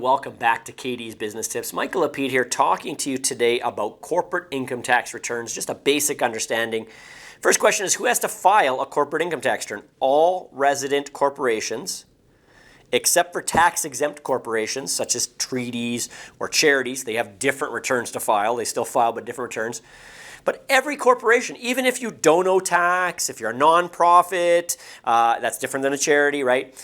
everyone, welcome back to KD's Business Tips. Michael Lapid here talking to you today about corporate income tax returns, just a basic understanding. First question is, who has to file a corporate income tax return? All resident corporations, except for tax-exempt corporations such as treaties or charities. They have different returns to file. They still file, but different returns. But every corporation, even if you don't owe tax, if you're a nonprofit, that's different than a charity, right?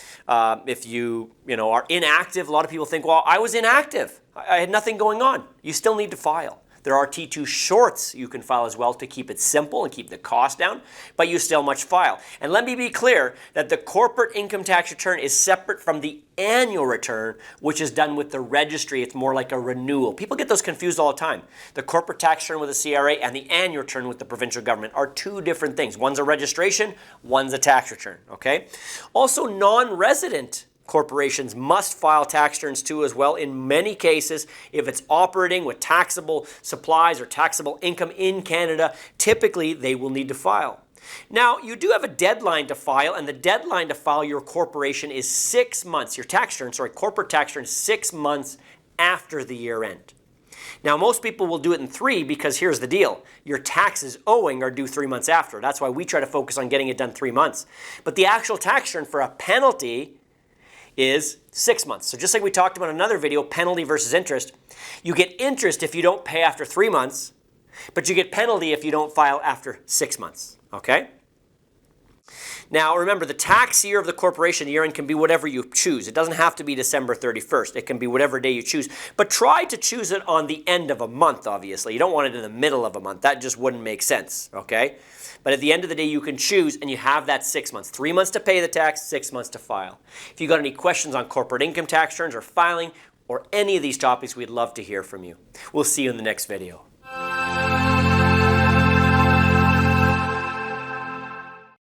If you are inactive, a lot of people think, well, I was inactive. I had nothing going on. You still need to file. There are T2 shorts you can file as well to keep it simple and keep the cost down, but you still must file. And let me be clear that the corporate income tax return is separate from the annual return, which is done with the registry. It's more like a renewal. People get those confused all the time. The corporate tax return with the CRA and the annual return with the provincial government are two different things. One's a registration, one's a tax return, okay? Also, non-resident corporations must file tax returns too as well. In many cases, if it's operating with taxable supplies or taxable income in Canada, typically they will need to file. Now, you do have a deadline to file, and the deadline to file your corporation is 6 months. Your tax return, corporate tax return, 6 months after the year end. Now, most people will do it in 3 because here's the deal. Your taxes owing are due 3 months after. That's why we try to focus on getting it done 3 months. But the actual tax return for a penalty is 6 months. So just like we talked about in another video, penalty versus interest, you get interest if you don't pay after 3 months, but you get penalty if you don't file after 6 months, okay? Now remember, the tax year of the corporation year end can be whatever you choose. It doesn't have to be December 31st. It can be whatever day you choose, but try to choose it on the end of a month, obviously. You don't want it in the middle of a month. That just wouldn't make sense, okay? But at the end of the day, you can choose, and you have that 6 months. 3 months to pay the tax, 6 months to file. If you got any questions on corporate income tax returns or filing or any of these topics, we'd love to hear from you. We'll see you in the next video.